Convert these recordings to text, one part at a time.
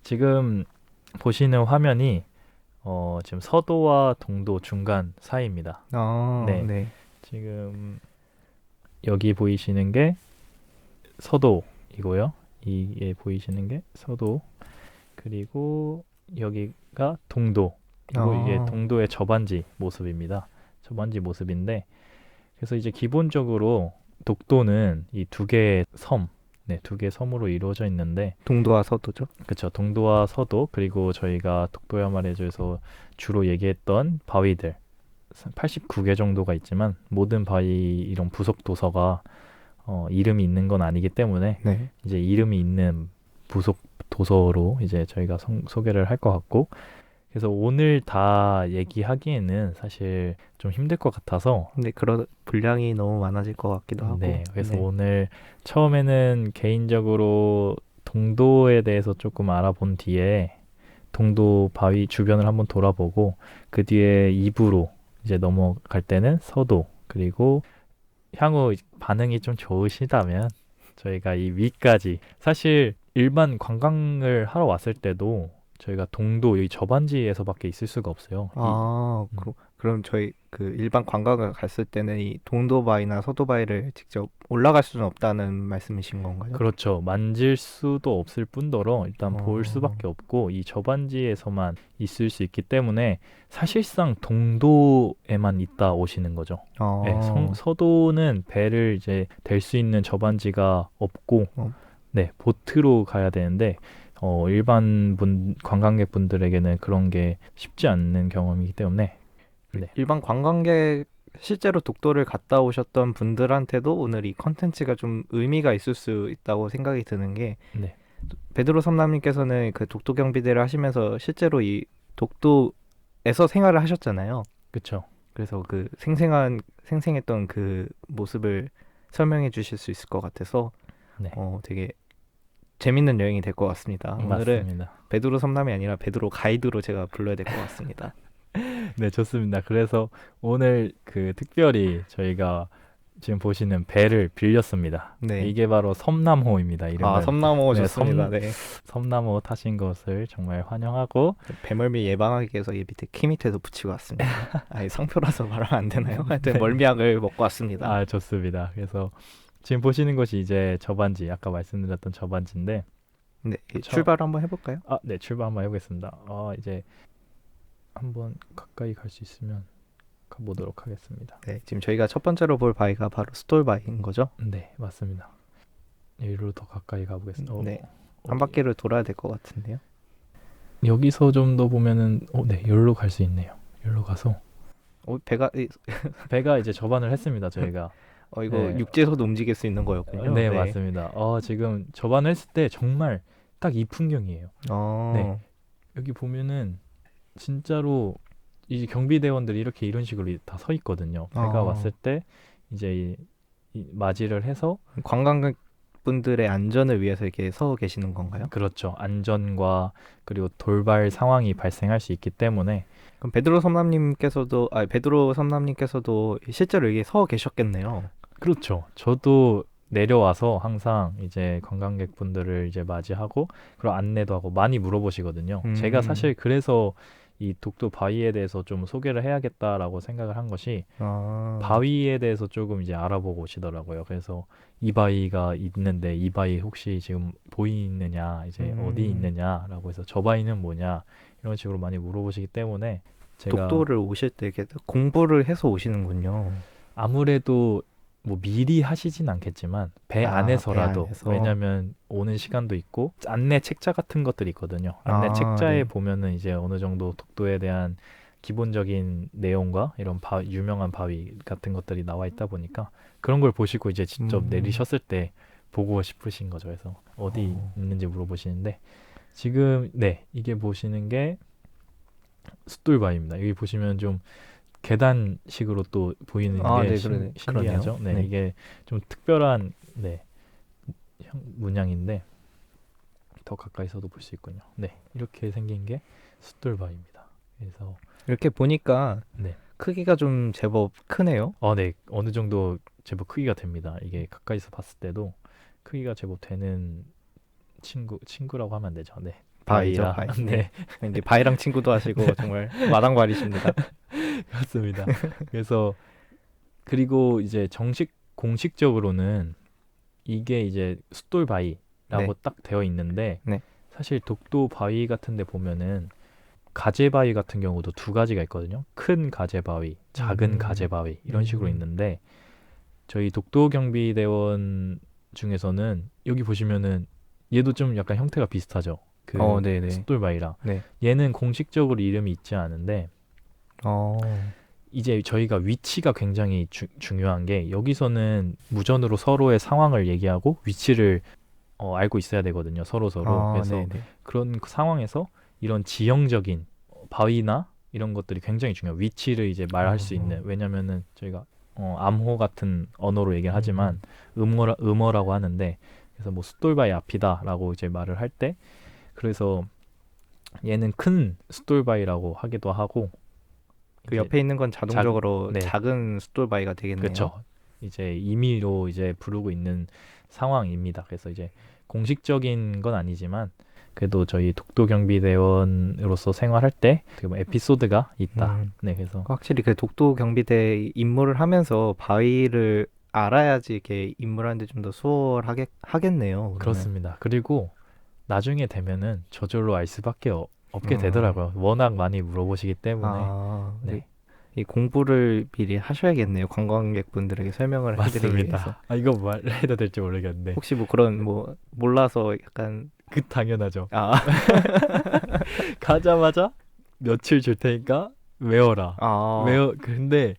지금 보시는 화면이 지금 서도와 동도 중간 사이입니다. 네, 네. 지금 여기 보이시는 게 서도이고요. 이게 보이시는 게 서도, 그리고 여기가 동도이고 이게 어, 동도의 저반지 모습입니다. 저반지 모습인데 그래서 이제 기본적으로 독도는 이 두 개의 섬, 네, 두 개의 섬으로 이루어져 있는데 동도와 서도죠. 그쵸. 동도와 서도, 그리고 저희가 독도야말에서 주로 얘기했던 바위들 89개 정도가 있지만 모든 바위 이런 부속 도서가 이름이 있는 건 아니기 때문에 네. 이제 이름이 있는 부속 도서로 이제 저희가 소개를 할 것 같고, 그래서 오늘 다 얘기하기에는 사실 좀 힘들 것 같아서 근데 그런 분량이 너무 많아질 것 같기도 하고. 네, 그래서 네. 오늘 처음에는 개인적으로 동도에 대해서 조금 알아본 뒤에 동도 바위 주변을 한번 돌아보고 그 뒤에 2부로 이제 넘어갈 때는 서도, 그리고 향후 반응이 좀 좋으시다면 저희가 이 위까지, 사실 일반 관광을 하러 왔을 때도 저희가 동도 이 저반지에서밖에 있을 수가 없어요. 음, 그럼 저희 그 일반 관광을 갔을 때는 이 동도바위나 서도바위를 직접 올라갈 수는 없다는 말씀이신 건가요? 그렇죠. 만질 수도 없을 뿐더러 일단 볼 어, 수밖에 없고 이 저반지에서만 있을 수 있기 때문에 사실상 동도에만 있다 오시는 거죠. 네, 어, 서도는 배를 이제 댈 수 있는 저반지가 없고, 어, 네, 보트로 가야 되는데 일반 관광객 분들에게는 그런 게 쉽지 않는 경험이기 때문에 네, 일반 관광객 실제로 독도를 갔다 오셨던 분들한테도 오늘 이 컨텐츠가 좀 의미가 있을 수 있다고 생각이 드는 게 네, 베드로 섬남님께서는 그 독도 경비대를 하시면서 실제로 이 독도에서 생활을 하셨잖아요. 그쵸. 그래서 그 생생했던 그 모습을 설명해 주실 수 있을 것 같아서 네, 되게 재밌는 여행이 될 것 같습니다. 오늘은 맞습니다. 베드로 섬남이 아니라 베드로 가이드로 제가 불러야 될 것 같습니다. 네, 좋습니다. 그래서 오늘 그 특별히 저희가 지금 보시는 배를 빌렸습니다. 네. 이게 바로 섬남호입니다. 아, 이름은. 섬남호 네, 좋습니다. 네. 섬남호 타신 것을 정말 환영하고, 배멀미 예방하기 위해서 이 밑에 키 밑에도 붙이고 왔습니다. 아니, 상표라서 말하면 안 되나요? 하여튼 네, 멀미약을 먹고 왔습니다. 아, 좋습니다. 그래서 지금 보시는 것이 이제 저반지, 아까 말씀드렸던 저반지인데, 네, 저, 출발 한번 해볼까요? 네, 출발 한번 해보겠습니다. 이제 한번 가까이 갈 수 있으면 가보도록 하겠습니다. 네, 지금 저희가 첫 번째로 볼 바위가 바로 스톨바위인 거죠? 네, 맞습니다. 여기로 더 가까이 가보겠습니다. 네, 한 어디? 바퀴를 돌아야 될 것 같은데요. 여기서 좀 더 보면은 네, 여기로 갈 수 있네요. 여기로 가서 배가 배가 이제 접안을 했습니다. 저희가. 이거 네, 육지에서도 움직일 수 있는 거였군요. 네, 네. 맞습니다. 지금 접안을 했을 때 정말 딱 이 풍경이에요. 네, 어, 여기 보면은 진짜로 이 경비대원들이 이렇게 이런 식으로 다 서 있거든요. 배가 왔을 어, 때 이제 이 맞이를 해서, 관광객분들의 안전을 위해서 이렇게 서 계시는 건가요? 그렇죠. 안전과 그리고 돌발 상황이 발생할 수 있기 때문에 그럼 베드로 섬남님께서도 실제로 여기 서 계셨겠네요. 그렇죠. 저도 내려와서 항상 이제 관광객분들을 이제 맞이하고 그리고 안내도 하고 많이 물어보시거든요. 제가 음, 사실 그래서 이 독도 바위에 대해서 좀 소개를 해야겠다라고 생각을 한 것이 아, 바위에 대해서 조금 이제 알아보고 오시더라고요. 그래서 이 바위가 있는데 이 바위 혹시 지금 보이느냐, 이제 어디 음, 있느냐라고 해서 저 바위는 뭐냐 이런 식으로 많이 물어보시기 때문에 제가 독도를 오실 때 이렇게 공부를 해서 오시는군요. 아무래도 뭐 미리 하시진 않겠지만 배 아, 배 안에서라도, 안에서. 왜냐면 오는 시간도 있고 안내 책자 같은 것들이 있거든요. 안내 아, 책자에 네. 보면은 이제 어느 정도 독도에 대한 기본적인 내용과 이런 유명한 바위 같은 것들이 나와 있다 보니까 그런 걸 보시고 이제 직접 음, 내리셨을 때 보고 싶으신 거죠. 그래서 어디 어, 있는지 물어보시는데 지금 네, 이게 보시는 게 숫돌바위입니다. 여기 보시면 좀 계단식으로 또 보이는 게 네, 그러네요. 신기하죠? 네, 네. 이게 좀 특별한 네, 문양인데 더 가까이서도 볼 수 있군요. 네, 이렇게 생긴 게 숫돌바위입니다. 그래서 이렇게 보니까 네, 크기가 좀 제법 크네요. 네, 어느 정도 제법 크기가 됩니다. 이게 가까이서 봤을 때도 크기가 제법 되는 친구라고 하면 안 되죠. 네. 바위죠, 바위랑 바위. 네. 네. 이제 바위랑 친구도 하시고 정말 마당발이십니다. 맞습니다. 그래서 그리고 이제 공식적으로는 이게 이제 숫돌 바위라고 네. 딱 되어 있는데 네. 사실 독도 바위 같은 데 보면은 가재 바위 같은 경우도 두 가지가 있거든요. 큰 가재 바위, 작은 가재 바위 이런 식으로 있는데 저희 독도 경비대원 중에서는 여기 보시면은 얘도 좀 약간 형태가 비슷하죠. 그 네네. 숫돌 바위랑 네. 얘는 공식적으로 이름이 있지 않은데 어, 이제 저희가 위치가 굉장히 중요한 게 여기서는 무전으로 서로의 상황을 얘기하고 위치를 알고 있어야 되거든요. 서로. 그래서 네네. 그런 상황에서 이런 지형적인 바위나 이런 것들이 굉장히 중요해요. 위치를 이제 말할 수 있는. 왜냐면은 저희가 암호 같은 언어로 얘기를 하지만 음어라고 하는데 그래서 뭐 숫돌바위 앞이다라고 이제 말을 할 때 그래서 얘는 큰 숫돌바위라고 하기도 하고 그 이제 옆에 있는 건 자동적으로 네. 작은 숫돌바위가 되겠네요. 그렇죠. 이제 임의로 이제 부르고 있는 상황입니다. 그래서 이제 공식적인 건 아니지만 그래도 저희 독도 경비대원으로서 생활할 때 그 에피소드가 있다. 네, 그래서 확실히 그 독도 경비대 임무를 하면서 바위를 알아야지 이렇게 임무하는데 좀 더 수월하겠네요. 그러면. 그렇습니다. 그리고 나중에 되면은 저절로 알 수밖에 없게 어. 되더라고요. 워낙 많이 물어보시기 때문에. 네. 이 공부를 미리 하셔야겠네요. 관광객분들에게 설명을 해드리기 위해서. 맞습니다. 이거 말해도 될지 모르겠는데. 혹시 뭐 그런 뭐 몰라서 약간 당연하죠. 아, 가자마자 며칠 줄 테니까 외워라. 아 근데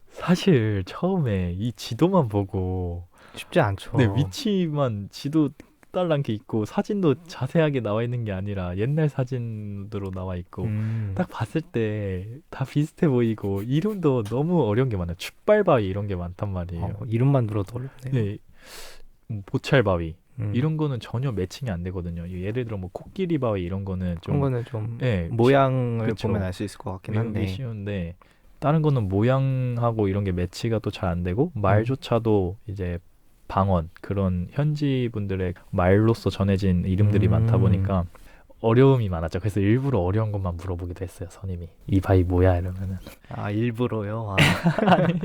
사실 처음에 이 지도만 보고 쉽지 않죠. 네, 위치만 지도 딸랑게 있고 사진도 자세하게 나와 있는 게 아니라 옛날 사진으로 나와 있고 딱 봤을 때 다 비슷해 보이고 이름도 너무 어려운 게 많아요. 축발바위 이런 게 많단 말이에요. 이름만 들어도 어렵네요. 네, 보찰바위 음. 이런 거는 전혀 매칭이 안 되거든요. 예를 들어 뭐 코끼리바위 이런 거는 그런 좀 거는 좀 네, 모양을 그쵸. 보면 알 수 있을 것 같긴 외우기 한데. 쉬운데 다른 거는 모양하고 이런 게 매치가 또 잘 안 되고 말조차도 이제 방언 그런 현지 분들의 말로서 전해진 이름들이 많다 보니까 어려움이 많았죠. 그래서 일부러 어려운 것만 물어보기도 했어요. 선임이 이 바위 뭐야 이러면은 일부러요. 아니,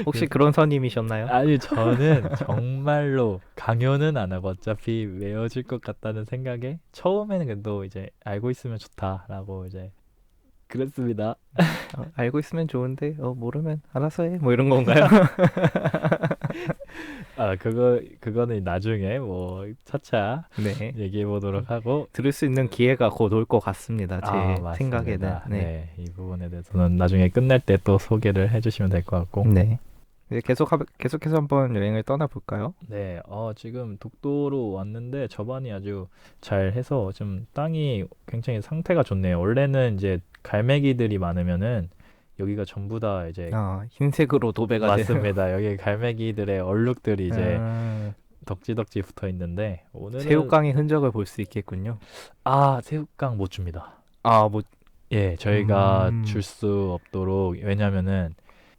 혹시 그런 선임이셨나요? 아니 저는 정말로 강연은 안 하고 어차피 외워질 것 같다는 생각에 처음에는 그래도 이제 알고 있으면 좋다라고 이제 그랬습니다. 알고 있으면 좋은데 모르면 알아서 해. 뭐 이런 건가요? 그거는 나중에 뭐 차차 네. 얘기해 보도록 하고 들을 수 있는 기회가 곧 올 것 같습니다. 제 맞습니다. 생각에는. 네. 이 부분에 대해서는 나중에 끝날 때 또 소개를 해주시면 될 것 같고. 네. 이제 계속해서 한번 여행을 떠나볼까요? 네, 지금 독도로 왔는데 저반이 아주 잘 해서 좀 땅이 굉장히 상태가 좋네요. 원래는 이제 갈매기들이 많으면은 여기가 전부 다 이제 흰색으로 도배가 되는. 맞습니다. 여기 갈매기들의 얼룩들이 이제 덕지덕지 붙어 있는데 오늘은 새우깡의 흔적을 볼 수 있겠군요. 새우깡 못 줍니다. 뭐 예, 저희가 줄 수 없도록 왜냐면은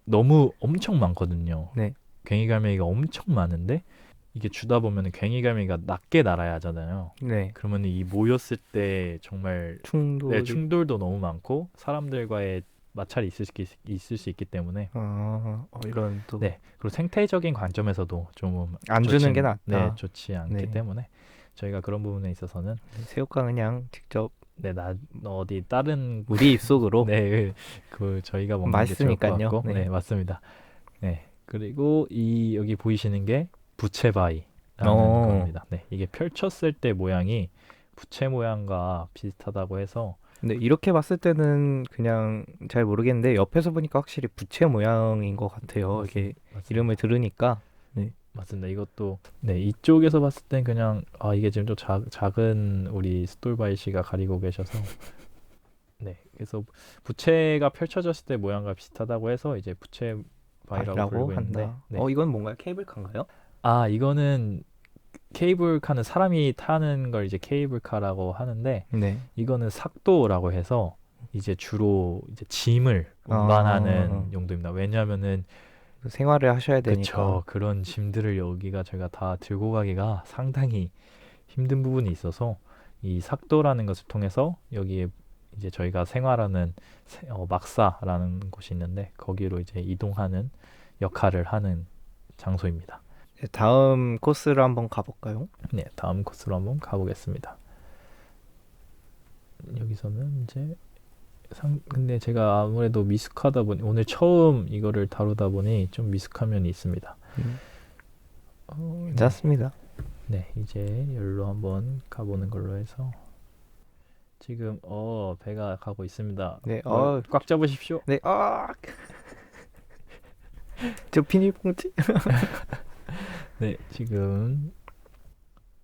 너무 엄청 많거든요. 네. 괭이갈매기가 엄청 많은데 이게 주다 보면은 괭이갈매기가 낮게 날아야 하잖아요. 네. 그러면 이 모였을 때 정말 충돌도 너무 많고 사람들과의 마찰이 있을 수 있기 때문에 이런 또 네. 그리고 생태적인 관점에서도 좀 안 주는 게 낫다. 네, 좋지 않기 네. 때문에 저희가 그런 부분에 있어서는 새우깡 그냥 직접 어디 다른 우리 입속으로 네, 그 저희가 먹는 게 좋을 것 맛있으니까요. 같고 네. 네, 맞습니다. 네. 그리고 여기 보이시는 게 부채바위라는 겁니다. 네. 이게 펼쳤을 때 모양이 부채 모양과 비슷하다고 해서 근데 이렇게 봤을 때는 그냥 잘 모르겠는데 옆에서 보니까 확실히 부채 모양인 것 같아요. 이게 맞습니다. 이름을 들으니까. 맞습니다. 이것도 네, 이쪽에서 봤을 땐 그냥 이게 지금 좀 작은 우리 숫돌바위 씨가 가리고 계셔서 네. 그래서 부채가 펼쳐졌을 때 모양과 비슷하다고 해서 이제 부채바위라고 부르고 있는데 네. 이건 뭔가요? 케이블카인가요? 이거는 케이블카는 사람이 타는 걸 이제 케이블카라고 하는데 네. 이거는 삭도라고 해서 이제 주로 이제 짐을 운반하는 용도입니다. 왜냐하면은 생활을 하셔야 되니까. 그쵸. 그런 짐들을 여기가 저희가 다 들고 가기가 상당히 힘든 부분이 있어서 이 삭도라는 것을 통해서 여기에 이제 저희가 생활하는 막사라는 곳이 있는데 거기로 이제 이동하는 역할을 하는 장소입니다. 네, 다음 코스를 한번 가볼까요? 네, 다음 코스로 한번 가보겠습니다. 여기서는 이제 근데 제가 아무래도 미숙하다 보니 오늘 처음 이거를 다루다 보니 좀 미숙한 면이 있습니다. 괜찮습니다. 네, 이제 여기로 한번 가보는 걸로 해서 지금 배가 가고 있습니다. 네, 꽉 잡으십시오. 네, 저 비닐봉지. 네, 지금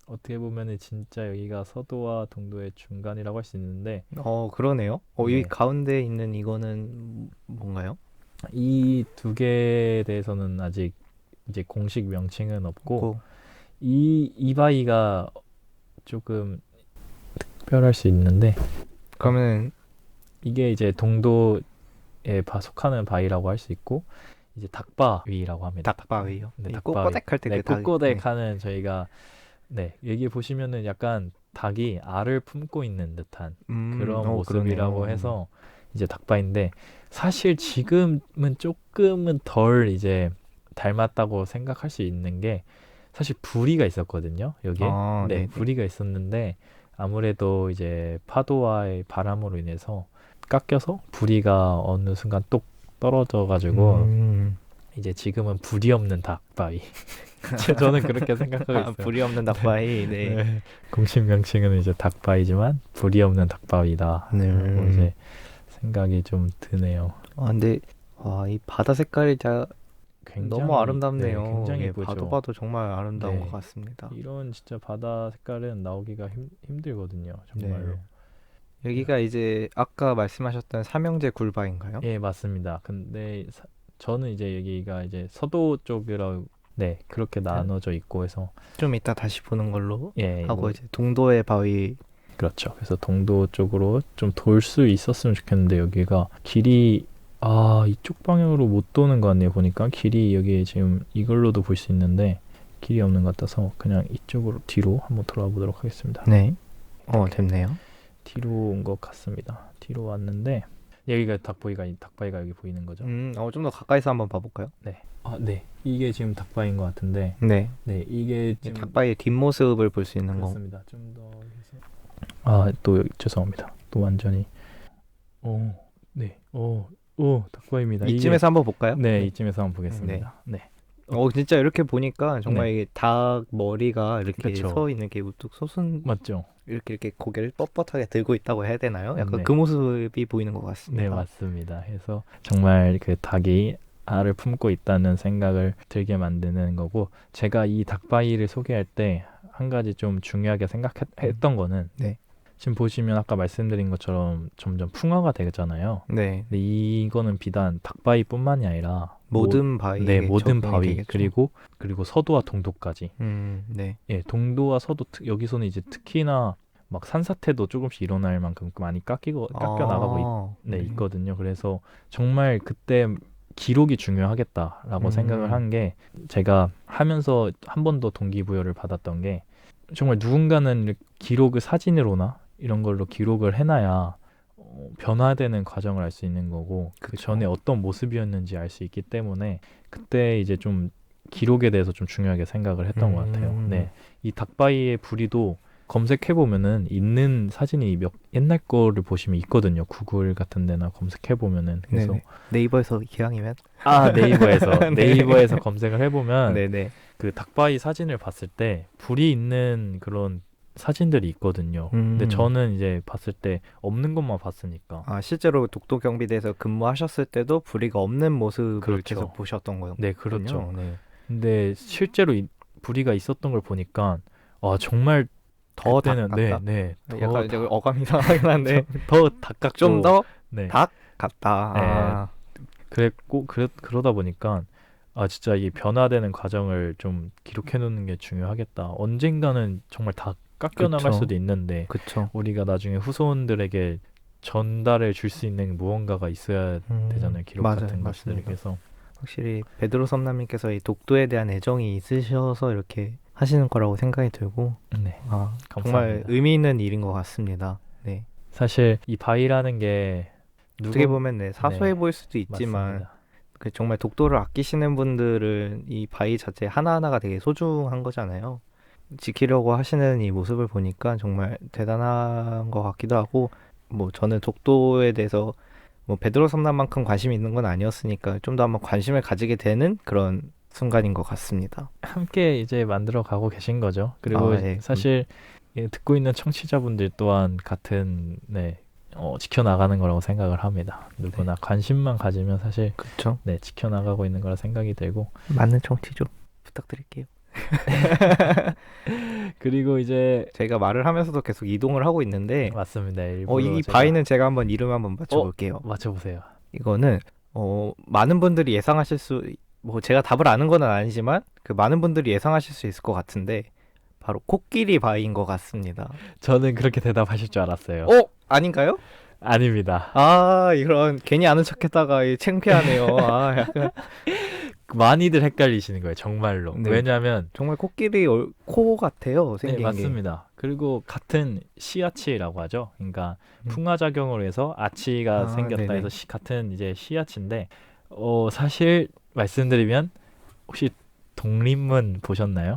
어떻게 보면은 진짜 여기가 서도와 동도의 중간이라고 할 수 있는데 그러네요. 네. 이 가운데 있는 이거는 뭔가요? 이 두 개에 대해서는 아직 이제 공식 명칭은 없고 이 바위가 조금 특별할 수 있는데 그러면 이게 이제 동도에 속하는 바위라고 할 수 있고 이제 닭바위라고 합니다. 닭바위요. 네, 이 닭바위. 꼬꼬댁할 때 네, 그 닭. 꼬꼬댁하는 저희가 네, 여기 보시면은 약간 닭이 알을 품고 있는 듯한 그런 모습이라고 그러네요. 해서 이제 닭바위인데 사실 지금은 조금은 덜 이제 닮았다고 생각할 수 있는 게 사실 부리가 있었거든요. 여기에. 네, 네네. 부리가 있었는데 아무래도 이제 파도와의 바람으로 인해서 깎여서 부리가 어느 순간 똑 떨어져 가지고 이제 지금은 부리 없는 닭바위. 저는 그렇게 생각하고 있어요. 불이 없는 닭바위. 네. 네. 공식 명칭은 이제 닭바위지만 불이 없는 닭바위다. 네. 라고 이제 생각이 좀 드네요. 근데 이 바다 색깔이 굉장히 너무 아름답네요. 네, 굉장히 예, 예쁘죠. 봐도 정말 아름다운 네. 것 같습니다. 이런 진짜 바다 색깔은 나오기가 힘들거든요. 정말로. 네. 여기가 이제 아까 말씀하셨던 삼형제 굴바인가요? 예, 맞습니다. 근데 저는 이제 여기가 이제 서도 쪽이라고 네, 그렇게 나눠져 있고 해서 좀 이따 다시 보는 걸로 예, 하고 뭐, 이제 동도의 바위. 그렇죠. 그래서 동도 쪽으로 좀 돌 수 있었으면 좋겠는데 여기가 길이 이쪽 방향으로 못 도는 것 같네요. 보니까 길이 여기 지금 이걸로도 볼 수 있는데 길이 없는 것 같아서 그냥 이쪽으로 뒤로 한번 돌아와 보도록 하겠습니다. 네. 됐네요. 뒤로 온 것 같습니다. 뒤로 왔는데 여기가 닭바위가 여기 보이는 거죠? 좀 더 가까이서 한번 봐볼까요? 네. 네. 이게 지금 닭바위인 것 같은데 네. 네, 이게 지금 닭바위의 뒷모습을 볼 수 있는 거. 그렇습니다. 좀 더 또 죄송합니다. 또 완전히 네. 닭바위입니다. 이쯤에서 한번 볼까요? 네, 이쯤에서 한번 보겠습니다. 네. 진짜 이렇게 보니까 정말 네. 이게 닭 머리가 이렇게 그쵸. 서 있는 게 우뚝 솟은 맞죠? 이렇게 고개를 뻣뻣하게 들고 있다고 해야 되나요? 약간 네. 그 모습이 보이는 것 같습니다. 네, 맞습니다. 해서 정말 그 닭이 알을 품고 있다는 생각을 들게 만드는 거고 제가 이 닭바위를 소개할 때 한 가지 좀 중요하게 생각했던 거는 네. 지금 보시면 아까 말씀드린 것처럼 점점 풍화가 되잖아요. 네. 근데 이거는 비단 닭바위뿐만이 아니라 모든 바위. 모든 바위 그리고 서도와 동도까지. 네. 예, 동도와 서도 여기서는 이제 특히나 막 산사태도 조금씩 일어날 만큼 많이 깎여 나가고 있거든요. 그래서 정말 그때 기록이 중요하겠다라고 생각을 한 게 제가 하면서 한 번 더 동기부여를 받았던 게 정말 누군가는 기록을 사진으로나 이런 걸로 기록을 해놔야 변화되는 과정을 알 수 있는 거고 그 전에 어떤 모습이었는지 알 수 있기 때문에 그때 이제 좀 기록에 대해서 좀 중요하게 생각을 했던 것 같아요. 네, 이 닭바위의 부리도 검색해 보면은 있는 사진이 옛날 거를 보시면 있거든요. 구글 같은 데나 검색해 보면은 그래서 네네. 네이버에서 기왕이면 네이버에서 검색을 해보면 네네. 그 닭바위 사진을 봤을 때 불이 있는 그런 사진들이 있거든요. 근데 저는 이제 봤을 때 없는 것만 봤으니까. 실제로 독도 경비대에서 근무하셨을 때도 부리가 없는 모습을 그렇죠. 계속 보셨던 거예요. 네, 그렇죠. 네. 근데 실제로 부리가 있었던 걸 보니까 정말 더 그때는 닭 같다. 약간 이제 어감이 이상하긴 한데 더 닭같고 좀 더 네. 닭 같다. 그랬고 그러다 보니까 진짜 이 변화되는 과정을 좀 기록해 놓는 게 중요하겠다. 언젠가는 정말 다 깎여 나갈 수도 있는데 그쵸. 우리가 나중에 후손들에게 전달해 줄 수 있는 무언가가 있어야 되잖아요. 기록 같은 것들이. 그래서 확실히 베드로 섬남님께서 이 독도에 대한 애정이 있으셔서 이렇게 하시는 거라고 생각이 들고 네, 정말 감사합니다. 의미 있는 일인 것 같습니다. 네. 사실 이 바위라는 게 어떻게 누구 보면 사소해 네, 보일 수도 있지만 맞습니다. 정말 독도를 아끼시는 분들은 이 바위 자체 하나하나가 되게 소중한 거잖아요. 지키려고 하시는 이 모습을 보니까 정말 대단한 것 같기도 하고, 뭐 저는 독도에 대해서 뭐 베드로 섬난만큼 관심이 있는 건 아니었으니까 좀 더 한번 관심을 가지게 되는 그런 순간인 것 같습니다. 함께 이제 만들어 가고 계신 거죠. 그리고 네. 사실 듣고 있는 청취자분들 또한 같은 지켜나가는 거라고 생각을 합니다. 누구나 관심만 가지면 사실 그렇죠. 지켜나가고 있는 거라 생각이 들고 많은 청취 좀 부탁드릴게요. 그리고 이제 저희가 말을 하면서도 계속 이동을 하고 있는데 맞습니다. 일부러 이 제가 바위는 제가 한번 이름 한번 맞춰볼게요. 맞춰보세요. 이거는 많은 분들이 예상하실 뭐 제가 답을 아는 건 아니지만 그 많은 분들이 예상하실 수 있을 것 같은데 바로 코끼리 바위인 것 같습니다. 저는 그렇게 대답하실 줄 알았어요. 아닌가요? 아닙니다. 이런 괜히 아는 척했다가 창피하네요. 약간 많이들 헷갈리시는 거예요. 정말로. 네. 왜냐하면 정말 코끼리 코 같아요. 네, 생긴 게. 맞습니다. 그리고 같은 시아치라고 하죠. 그러니까 풍화작용으로 해서 아치가 생겼다 네네. 해서 같은 이제 시아치인데 사실 말씀드리면 혹시 독립문 보셨나요?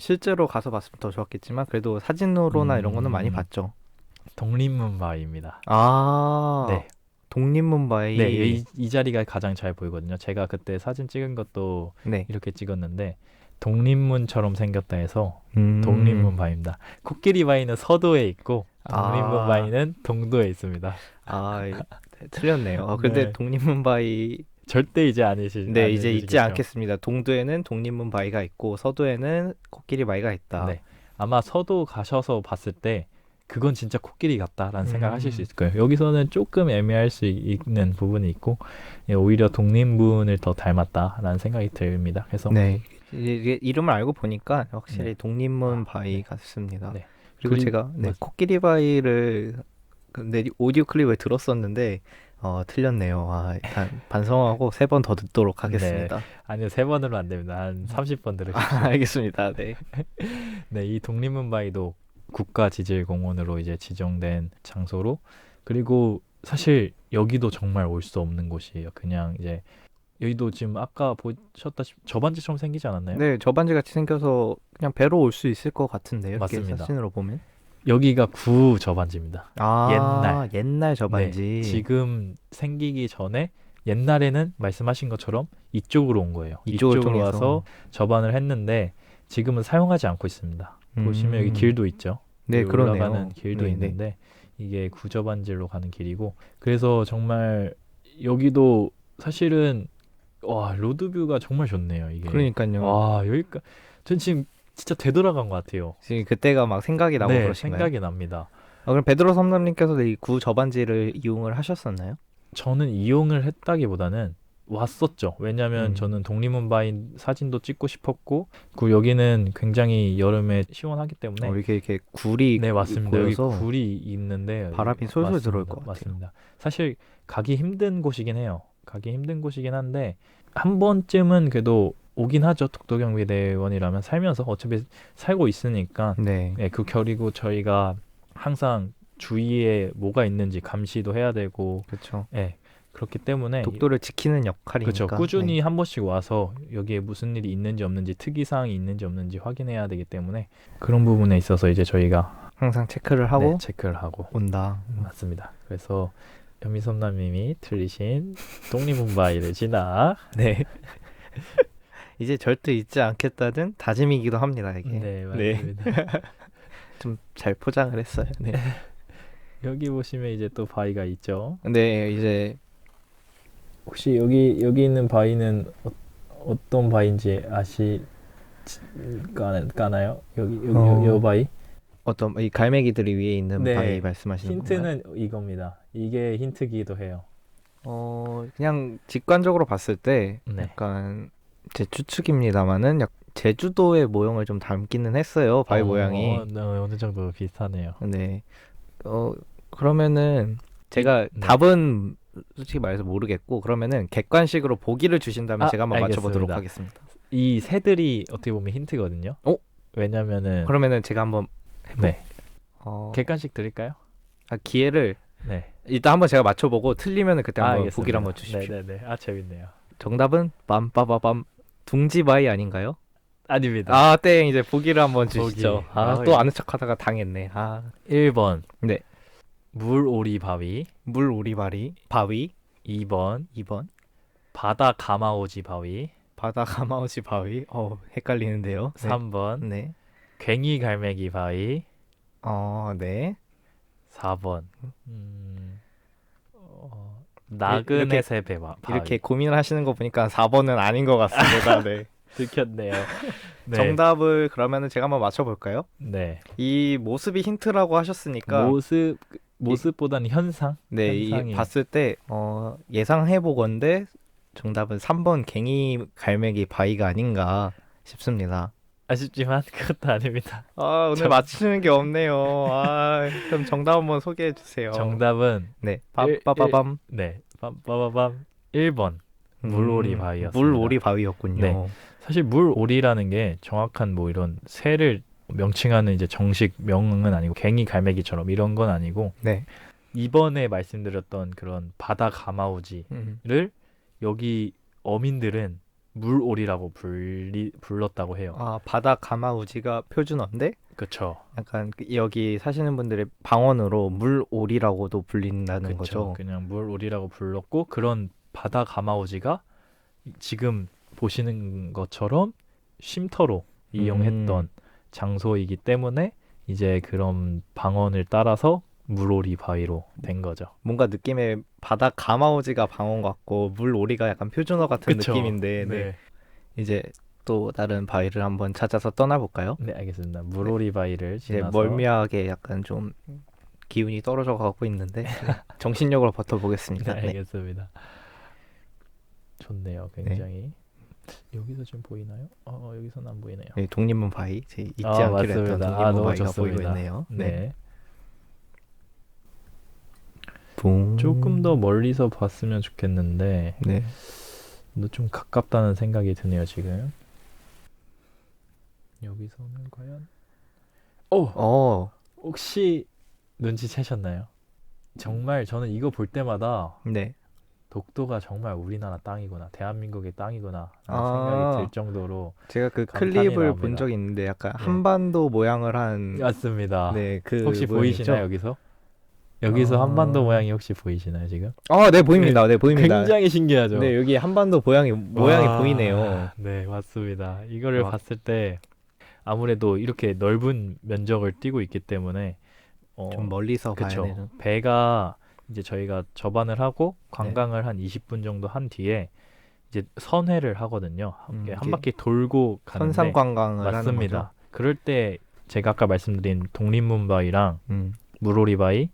실제로 가서 봤으면 더 좋았겠지만 그래도 사진으로나 이런 거는 많이 봤죠. 독립문 바위입니다. 네. 독립문 바위. 네, 이 자리가 가장 잘 보이거든요. 제가 그때 사진 찍은 것도 네. 이렇게 찍었는데 독립문처럼 생겼다 해서 독립문 바위입니다. 코끼리 바위는 서도에 있고 독립문 바위는 동도에 있습니다. 틀렸네요. 근데 네. 독립문 바위 절대 이제 아니시. 네, 이제 잊지 않겠습니다. 동도에는 독립문 바위가 있고 서도에는 코끼리 바위가 있다. 네. 아마 서도 가셔서 봤을 때 그건 진짜 코끼리 같다라는 생각하실 수 있을 거예요. 여기서는 조금 애매할 수 있는 부분이 있고 오히려 독립문을 더 닮았다라는 생각이 듭니다. 그래서 네, 이게 이름을 알고 보니까 확실히 네. 독립문 바위 같습니다. 네. 그리고 제가 코끼리 바위를 근데 오디오 클립을 들었었는데 틀렸네요. 일단 반성하고 3번 더 듣도록 하겠습니다. 네. 아니요, 3번으로 안 됩니다. 한 30번 들으십시오. 알겠습니다. 네. 네, 이 독립문 바위도 국가지질공원으로 이제 지정된 장소로, 그리고 사실 여기도 정말 올 수 없는 곳이에요. 그냥 이제 여기도 지금 아까 보셨다시피 저반지처럼 생기지 않았나요? 네, 저반지 같이 생겨서 그냥 배로 올 수 있을 것 같은데요. 이렇게 맞습니다. 사진으로 보면. 여기가 구 저반지입니다. 옛날 저반지. 네, 지금 생기기 전에 옛날에는 말씀하신 것처럼 이쪽으로 온 거예요. 이쪽을 이쪽으로 통해서. 와서 저반을 했는데 지금은 사용하지 않고 있습니다. 보시면 여기 길도 있죠. 네, 그러네요. 올라가는 길도 네, 있는데 이게 구저반지로 가는 길이고, 그래서 정말 여기도 사실은 로드뷰가 정말 좋네요. 이게. 그러니까요. 여기까 전 지금 진짜 되돌아간 것 같아요. 지금 그때가 막 생각이 나고 네, 그러신가요? 생각이 납니다. 그럼 베드로 섬남님께서도 이 구 저반지를 이용을 하셨었나요? 저는 이용을 했다기보다는 왔었죠. 왜냐면 저는 독립문 바위 사진도 찍고 싶었고, 여기는 굉장히 여름에 시원하기 때문에 이렇게 굴이 네, 맞습니다. 고여서 여기 굴이 있는데 바람이 솔솔 들어올 것 같아요. 맞습니다. 사실 가기 힘든 곳이긴 해요. 가기 힘든 곳이긴 한데 한 번쯤은 그래도 오긴 하죠. 독도경비대원이라면 살면서 어차피 살고 있으니까. 네. 네, 그리고 저희가 항상 주위에 뭐가 있는지 감시도 해야 되고, 그렇죠. 네, 그렇기 때문에 독도를 지키는 역할이니까. 그렇죠. 꾸준히 한 번씩 와서 여기에 무슨 일이 있는지 없는지, 특이사항이 있는지 없는지 확인해야 되기 때문에 그런 부분에 있어서 이제 저희가 항상 체크를 하고 체크를 하고 온다. 맞습니다. 그래서 현미섬남님이 틀리신 독립문 바위를 지나 네. 이제 절대 잊지 않겠다는 다짐이기도 합니다. 이게. 네, 맞습니다. 좀 잘 포장을 했어요. 네. 여기 보시면 이제 또 바위가 있죠. 네, 이제 혹시 여기 있는 바위는 어떤 바위인지 까나요? 여기 바위? 어떤 이 갈매기들이 위에 있는 네, 바위 말씀하시는 건가요? 힌트는 이겁니다. 이게 힌트기도 해요. 그냥 직관적으로 봤을 때 네. 약간 제 추측입니다만은 제주도의 모형을 좀 닮기는 했어요. 바위 모양이. 네, 어느 정도 비슷하네요. 네. 그러면은 제가 네. 답은 솔직히 말해서 모르겠고, 그러면은 객관식으로 보기를 주신다면 제가 한번 맞춰보도록 알겠습니다. 하겠습니다. 이 새들이 어떻게 보면 힌트거든요. 어? 왜냐면은 그러면은 제가 한번 네. 어, 객관식 드릴까요? 기회를 네. 일단 한번 제가 맞춰보고 틀리면은 그때 한번 알겠습니다. 보기를 한번 주십시오. 네네네. 아, 재밌네요. 정답은 빰빠바밤 둥지바위 아닌가요? 아닙니다. 아, 땡. 이제 보기를 한번 보기. 주시죠. 아, 아, 또 아는 척하다가 당했네. 아, 1번 네. 물오리 바위, 물 오리바리 바위 2번 2번 바다 가마오지 바위, 바다 가마우시 바위. 헷갈리는데요. 네. 3번 네. 괭이 갈매기 바위, 네. 4번 나그네세 바위. 이렇게 고민을 하시는 거 보니까 4번은 아닌 것 같습니다. 네. 들켰네요. 네. 정답을 그러면은 제가 한번 맞춰볼까요? 네. 이 모습이 힌트라고 하셨으니까 모습보다는 현상? 네, 이 현상이. 봤을 때 예상해 보건데 정답은 3번 갱이 갈매기 바위가 아닌가 싶습니다. 아쉽지만 그것도 아닙니다. 아, 오늘 정- 맞히는 게 없네요. 아, 그럼 정답 한번 소개해 주세요. 정답은 네, 일- 빠바밤. 네. 빠바밤 1번 물오리 바위였습니다. 물오리 바위였군요. 네. 사실 물오리라는 게 정확한 뭐 이런 새를 명칭하는 이제 정식 명은 아니고 갱이 갈매기처럼 이런 건 아니고 네. 이번에 말씀드렸던 그런 바다 가마우지를 여기 어민들은 물오리라고 불렀다고 해요. 아, 바다 가마우지가 표준어인데 그렇죠. 약간 여기 사시는 분들의 방언으로 물오리라고도 불린다는 거죠. 그냥 물오리라고 불렀고 그런 바다 가마우지가 지금 보시는 것처럼 쉼터로 이용했던 장소이기 때문에 이제 그런 방언을 따라서 물오리 바위로 된 거죠. 뭔가 느낌에 바다 가마우지가 방언 같고 물오리가 약간 표준어 같은 그쵸? 느낌인데 네. 이제 또 다른 바위를 한번 찾아서 떠나볼까요? 네, 알겠습니다. 물오리 바위를 이제 지나서 멀미하게 약간 좀 기운이 떨어져 가고 있는데 네. 정신력으로 네, 버텨보겠습니다. 네. 알겠습니다. 좋네요, 굉장히. 여기서 지금 보이나요? 여기서는 안 보이네요. 네, 독립문 바위 제 잊지 아, 않기로 했던 맞습니다. 독립문 너무 바위가 좋습니다. 보이고 있네요. 네. 붕. 조금 더 멀리서 봤으면 좋겠는데 네. 너 좀 가깝다는 생각이 드네요, 지금. 여기서는 과연 혹시 눈치채셨나요? 정말 저는 이거 볼 때마다 네. 독도가 정말 우리나라 땅이구나, 대한민국의 땅이구나 라는 아. 생각이 들 정도로 제가 그 감탄이 클립을 나옵니다. 본 적이 있는데 약간 네. 한반도 모양을 한 맞습니다. 네, 그 혹시 모양이죠? 보이시나요, 여기서? 여기서 아. 한반도 모양이 혹시 보이시나요, 지금? 네, 보입니다. 네, 보입니다. 굉장히 신기하죠? 네, 여기 한반도 모양이 와, 보이네요. 네, 맞습니다. 이거를 와. 봤을 때 아무래도 이렇게 넓은 면적을 띄고 있기 때문에 좀 멀리서 봐야 그쵸. 되는. 배가 이제 저희가 접안을 하고 관광을 한 20분 정도 한 뒤에 이제 선회를 하거든요. 이렇게 한 이게 바퀴 돌고 가는데 선상 관광을 하는 맞습니다. 거죠. 그럴 때 제가 아까 말씀드린 독립문 바위랑 음. 물오리 바위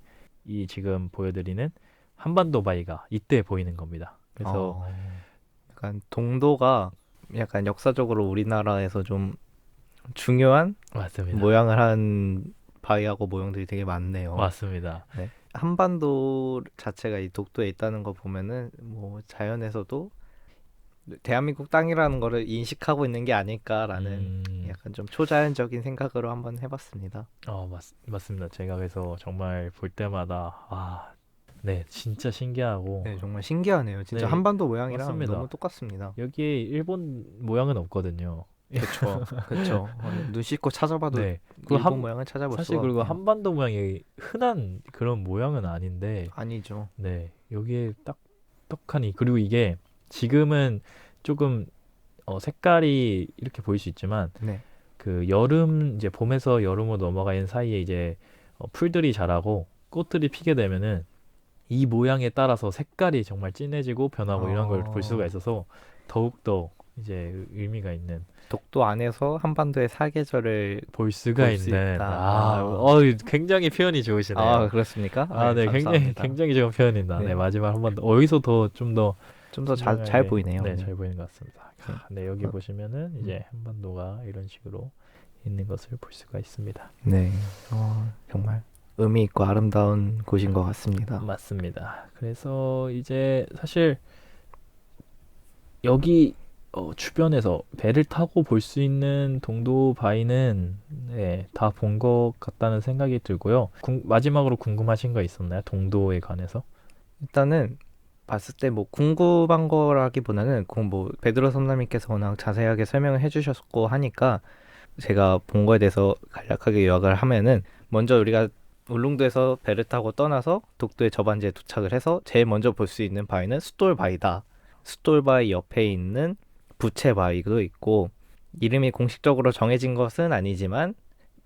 이 지금 보여드리는 한반도 바위가 이때 보이는 겁니다. 그래서 약간 동도가 약간 역사적으로 우리나라에서 좀 중요한 맞습니다. 모양을 한 바위하고 모형들이 되게 많네요. 맞습니다. 한반도 자체가 이 독도에 있다는 거 보면은 뭐 자연에서도 대한민국 땅이라는 거를 인식하고 있는 게 아닐까라는 약간 좀 초자연적인 생각으로 한번 해봤습니다. 맞습니다. 제가 그래서 정말 볼 때마다 네, 진짜 신기하고 네, 정말 신기하네요. 진짜 네, 한반도 모양이랑 맞습니다. 너무 똑같습니다. 여기에 일본 모양은 없거든요. 그렇죠, 그렇죠. 눈 씻고 찾아봐도 네. 그리고 일본 모양을 찾아볼 사실 수가 그리고 없네요. 한반도 모양이 흔한 그런 모양은 아닌데 아니죠. 네, 여기에 딱 떡하니 그리고 이게 지금은 조금 색깔이 이렇게 보일 수 있지만 네. 그 여름 이제 봄에서 여름으로 넘어가는 사이에 이제 풀들이 자라고 꽃들이 피게 되면은 이 모양에 따라서 색깔이 정말 진해지고 변하고 이런 걸 볼 수가 있어서 더욱더 이제 의미가 있는 독도 안에서 한반도의 사계절을 볼 수가 볼수 있는 있다. 굉장히 표현이 좋으시네요. 그렇습니까? 네, 감사합니다. 굉장히 좋은 표현입니다. 네, 네. 마지막 한번 여기서 더 좀 더 좀 더 잘 보이네요. 네, 잘 보이는 것 같습니다. 네, 여기 보시면은 이제 한반도가 이런 식으로 있는 것을 볼 수가 있습니다. 네. 정말 의미 있고 아름다운 곳인 것 같습니다. 맞습니다. 그래서 이제 사실 여기 주변에서 배를 타고 볼 수 있는 동도 바위는 네, 다 본 것 같다는 생각이 들고요. 마지막으로 궁금하신 거 있었나요? 동도에 관해서? 일단은 봤을 때 뭐 궁금한 거라기보다는 뭐 베드로 섬나님께서 워낙 자세하게 설명을 해주셨고 하니까 제가 본 거에 대해서 간략하게 요약을 하면은 먼저 우리가 울릉도에서 배를 타고 떠나서 독도의 저반지에 도착을 해서 제일 먼저 볼 수 있는 바위는 숫돌바위다. 숫돌바위 옆에 있는 부채바위도 있고 이름이 공식적으로 정해진 것은 아니지만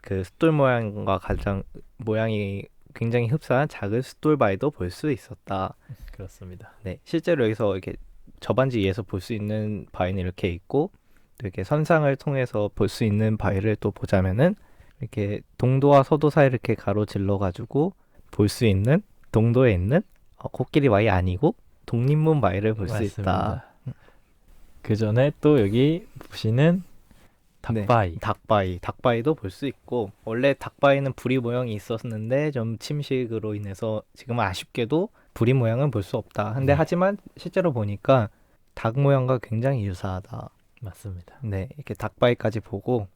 그 숫돌 모양과 가장 모양이 굉장히 흡사한 작은 숫돌바위도 볼 수 있었다. 그렇습니다. 네, 실제로 여기서 이렇게 저반지 위에서 볼 수 있는 바위는 이렇게 있고 또 이렇게 선상을 통해서 볼 수 있는 바위를 또 보자면은 이렇게 동도와 서도 사이를 이렇게 가로질러 가지고 볼 수 있는 동도에 있는 코끼리 바위 아니고 독립문 바위를 볼 수 있다. 맞습니다. 그 전에 또 여기 보시는 네, 닭바위. 닭바위도 볼 수 있고 원래 닭바위는 부리 모양이 있었는데 좀 침식으로 인해서 지금은 아쉽게도 부리 모양은 볼 수 없다. 근데 네. 하지만 실제로 보니까 닭 모양과 굉장히 유사하다. 맞습니다. 네, 이렇게 닭바위까지 보고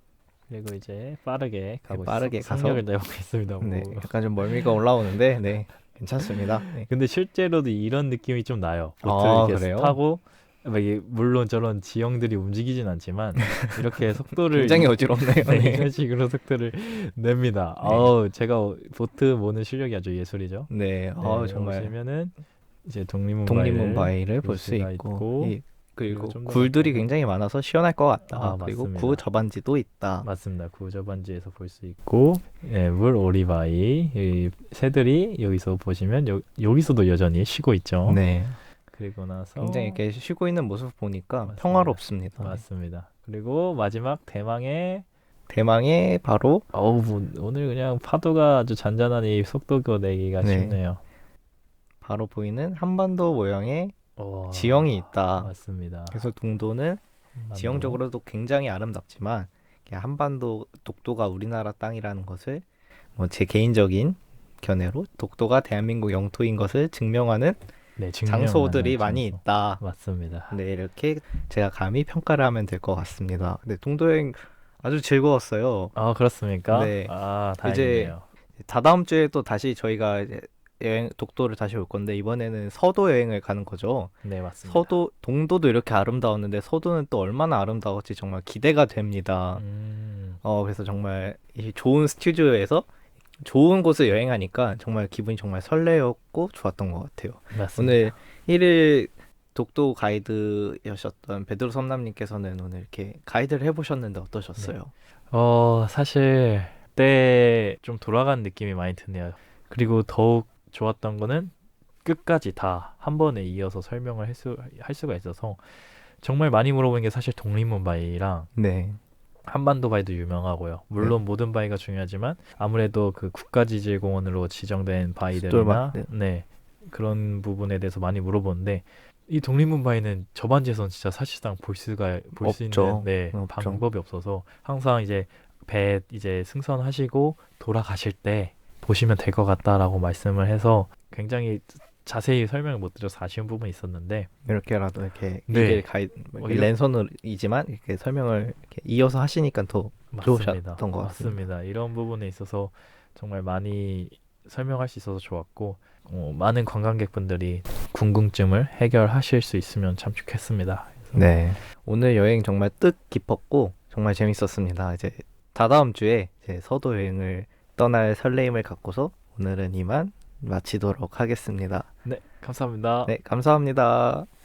그리고 이제 빠르게 가고 빠르게 가서 성격을 내보겠습니다. 네, 뭐. 약간 좀 멀미가 올라오는데 네, 괜찮습니다. 네. 근데 실제로도 이런 느낌이 좀 나요. 보트 아, 이렇게 그래요? 타고 막 이게 물론 저런 지형들이 움직이진 않지만 이렇게 속도를 굉장히 어지럽네요. 네, 네. 이런 식으로 속도를 냅니다. 네. 제가 보트 모는 실력이 아주 예술이죠. 네, 네, 정말 보시면은 이제 독립문 독립문 바위를 바위를 볼 볼 수 수가 있고, 그리고 그리고 좀더 굴들이 가까이 굉장히 많아서 시원할 것 같다. 아, 그리고 맞습니다. 구 저반지도 있다. 맞습니다. 구저반지에서 볼 수 있고 물 오리바위 이 새들이 여기서 보시면 여기서도 여전히 쉬고 있죠. 네, 그리고 나서 굉장히 이렇게 쉬고 있는 모습 보니까 맞습니다. 평화롭습니다. 맞습니다. 그리고 마지막 대망의 대망의 바로 오늘 그냥 파도가 아주 잔잔하니 속도 내기가 네. 쉽네요. 바로 보이는 한반도 모양의 와, 지형이 있다. 맞습니다. 그래서 동도는 한반도. 지형적으로도 굉장히 아름답지만 이렇게 한반도 독도가 우리나라 땅이라는 것을 뭐 제 개인적인 견해로 독도가 대한민국 영토인 것을 증명하는 네, 증명하는 장소들이 많이 장소. 있다. 맞습니다. 네, 이렇게 제가 감히 평가를 하면 될 것 같습니다. 근데 동도 여행 아주 즐거웠어요. 그렇습니까? 네. 이제 다행이네요. 다다음 주에 또 다시 저희가 이제 독도를 다시 올 건데 이번에는 서도 여행을 가는 거죠. 네, 맞습니다. 동도도 이렇게 아름다웠는데 서도는 또 얼마나 아름다웠지 정말 기대가 됩니다. 그래서 정말 이 좋은 스튜디오에서 좋은 곳을 여행하니까 정말 기분이 정말 설레었고 좋았던 것 같아요. 맞습니다. 오늘 1일 독도 가이드였었던 베드로 섬남님께서는 오늘 이렇게 가이드를 해보셨는데 어떠셨어요? 사실 그때 좀 돌아간 느낌이 많이 드네요. 그리고 더욱 좋았던 거는 끝까지 다 한 번에 이어서 설명을 할 수가 있어서 정말 많이 물어보는 게 사실 독립문 바위랑 네. 한반도 바위도 유명하고요. 물론 모든 바위가 중요하지만 아무래도 그 국가지질공원으로 지정된 바위들이나 숫돌바위, 네, 그런 부분에 대해서 많이 물어보는데 이 독립문 바위는 저반지에선 진짜 사실상 볼 수 없죠. 있는 없죠. 방법이 없어서 항상 이제 배 이제 승선하시고 돌아가실 때 보시면 될 것 같다라고 말씀을 해서 굉장히 자세히 설명을 못 드려서 아쉬운 부분이 있었는데 이렇게라도 이렇게 네. 이게 가이드 이렇게 랜선이지만 이렇게 설명을 이렇게 이어서 하시니까 더 맞습니다. 좋으셨던 것 같습니다. 맞습니다. 이런 부분에 있어서 정말 많이 설명할 수 있어서 좋았고 많은 관광객분들이 궁금증을 해결하실 수 있으면 참 좋겠습니다. 그래서 네. 오늘 여행 정말 뜻깊었고 정말 재밌었습니다. 이제 다다음 주에 이제 서도 여행을 떠날 설레임을 갖고서 오늘은 이만 마치도록 하겠습니다. 네, 감사합니다. 네, 감사합니다.